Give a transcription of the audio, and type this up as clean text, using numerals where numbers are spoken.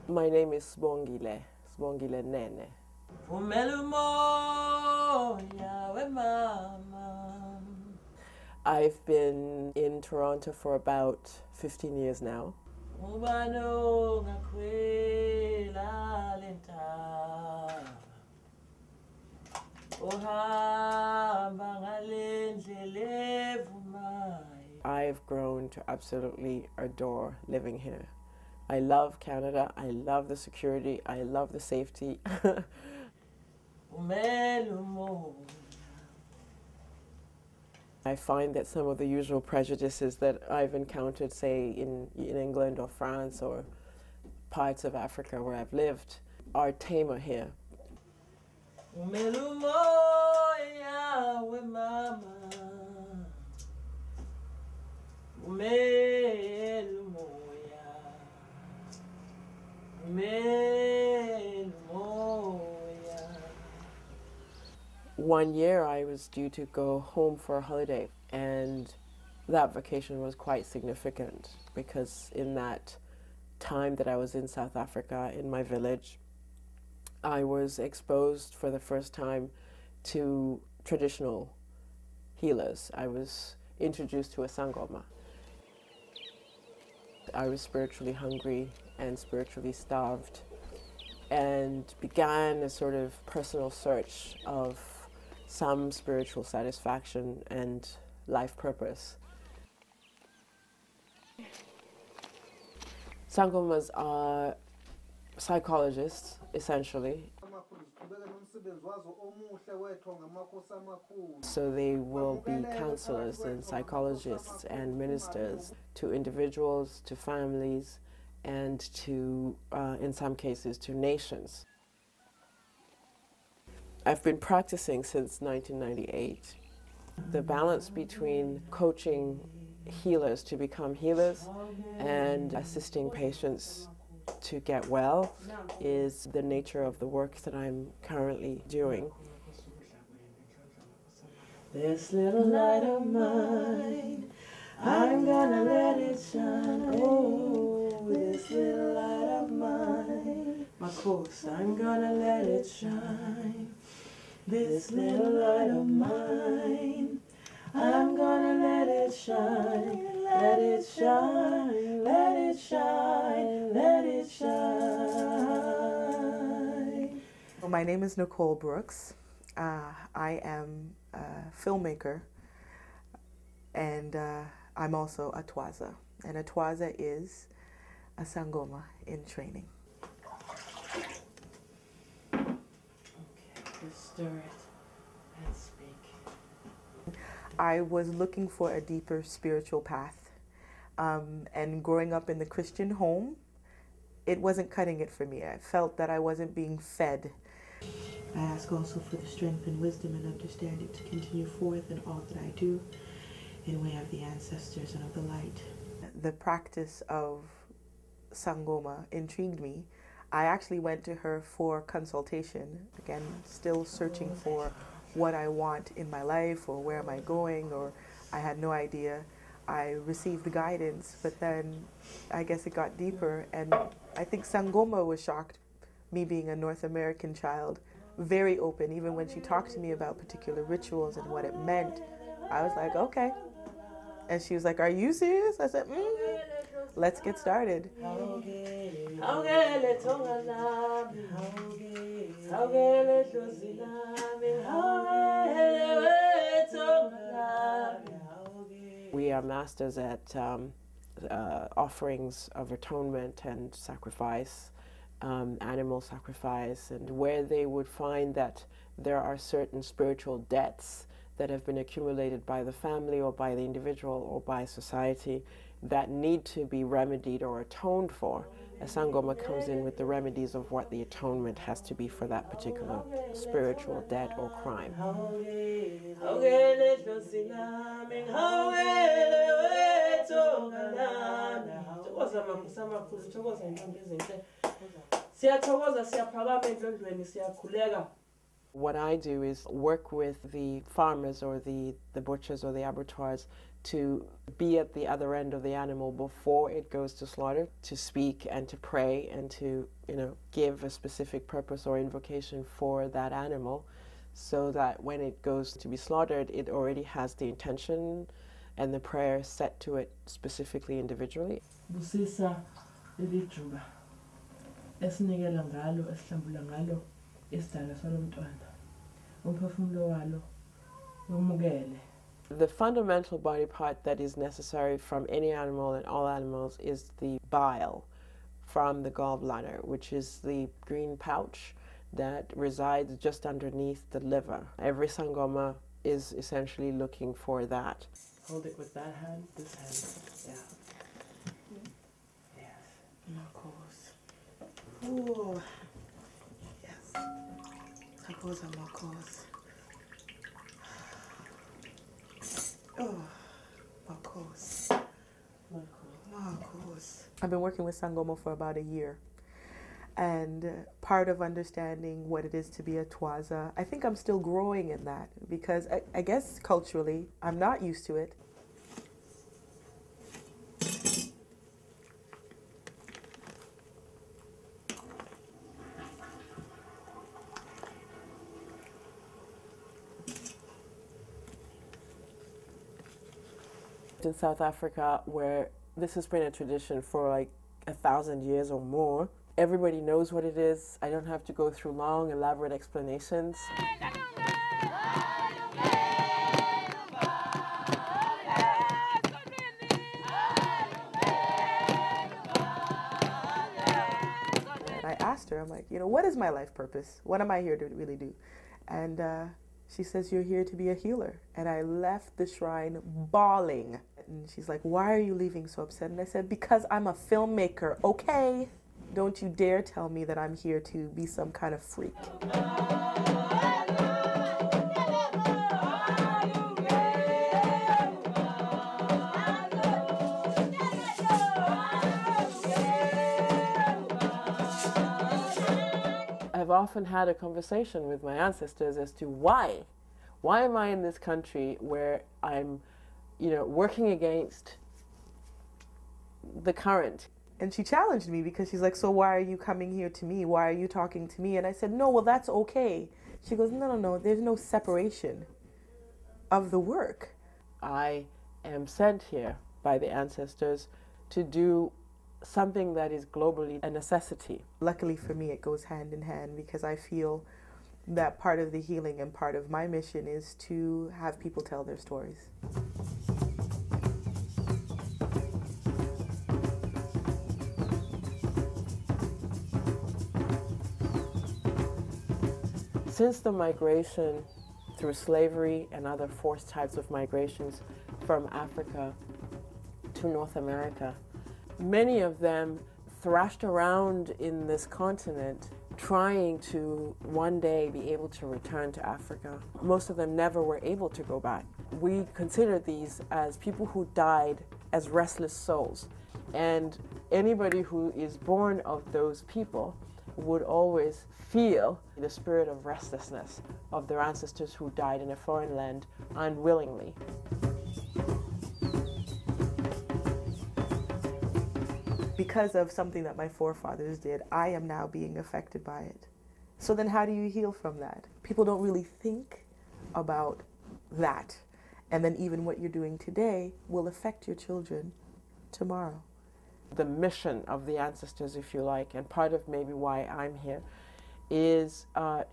My name is Sibongile Nene. I've been in Toronto for about 15 years now. I've grown to absolutely adore living here. I love Canada, I love the security, I love the safety. I find that some of the usual prejudices that I've encountered, say, in England or France or parts of Africa where I've lived, are tamer here. One year I was due to go home for a holiday, and that vacation was quite significant because in that time that I was in South Africa, in my village, I was exposed for the first time to traditional healers. I was introduced to a Sangoma. I was spiritually hungry and spiritually starved, and began a sort of personal search of some spiritual satisfaction and life purpose. Sangomas are psychologists, essentially. So they will be counselors and psychologists and ministers to individuals, to families, and to, in some cases, to nations. I've been practicing since 1998. The balance between coaching healers to become healers and assisting patients to get well is the nature of the work that I'm currently doing. This little light of mine, I'm gonna let it shine. Oh, this little light of mine, my course, I'm gonna let it shine. This little light of mine, I'm gonna let it shine, let it shine, let it shine, let it shine. Well, my name is Nicole Brooks. I am a filmmaker, and I'm also a Twaza. And a Twaza is a Sangoma in training. Stir it and speak. I was looking for a deeper spiritual path, and growing up in the Christian home, it wasn't cutting it for me. I felt that I wasn't being fed. I ask also for the strength and wisdom and understanding to continue forth in all that I do in way of the ancestors and of the light. The practice of Sangoma intrigued me. I actually went to her for consultation, again, still searching for what I want in my life or where am I going, or I had no idea. I received guidance, but then I guess it got deeper, and I think Sangoma was shocked, me being a North American child, very open. Even when she talked to me about particular rituals and what it meant, I was like, okay. And she was like, are you serious? I said, let's get started. We are masters at offerings of atonement and sacrifice, animal sacrifice, and where they would find that there are certain spiritual debts that have been accumulated by the family or by the individual or by society that need to be remedied or atoned for. A Sangoma comes in with the remedies of what the atonement has to be for that particular spiritual debt or crime. What I do is work with the farmers or the butchers or the abattoirs to be at the other end of the animal before it goes to slaughter, to speak and to pray and to, give a specific purpose or invocation for that animal, so that when it goes to be slaughtered, it already has the intention and the prayer set to it specifically individually. Busisa lelijuba esinikela ngalo esihlambula ngalo isidala salomntwana umphefumulo walo womukele. The fundamental body part that is necessary from any animal and all animals is the bile from the gallbladder, which is the green pouch that resides just underneath the liver. Every Sangoma is essentially looking for that. Hold it with that hand, this hand. Yeah. Yes. Makos. Ooh. Yes. Takoza makos. Oh. Makos. Makos. I've been working with Sangoma for about a year. And part of understanding what it is to be a Twaza, I think I'm still growing in that, because I guess culturally I'm not used to it. In South Africa, where this has been a tradition for like 1,000 years or more, everybody knows what it is. I don't have to go through long, elaborate explanations. And I asked her, I'm like, what is my life purpose? What am I here to really do? And she says, you're here to be a healer. And I left the shrine bawling. And she's like, why are you leaving so upset? And I said, because I'm a filmmaker, okay? Don't you dare tell me that I'm here to be some kind of freak. I've often had a conversation with my ancestors as to why. Why am I in this country where I'm, working against the current? And she challenged me because she's like, so why are you coming here to me? Why are you talking to me? And I said, no, well, that's okay. She goes, no, there's no separation of the work. I am sent here by the ancestors to do something that is globally a necessity. Luckily for me, it goes hand in hand, because I feel that part of the healing and part of my mission is to have people tell their stories. Since the migration through slavery and other forced types of migrations from Africa to North America, many of them thrashed around in this continent trying to one day be able to return to Africa. Most of them never were able to go back. We consider these as people who died as restless souls. And anybody who is born of those people would always feel the spirit of restlessness of their ancestors who died in a foreign land unwillingly. Because of something that my forefathers did, I am now being affected by it. So then how do you heal from that? People don't really think about that. And then even what you're doing today will affect your children tomorrow. The mission of the ancestors, if you like, and part of maybe why I'm here, is to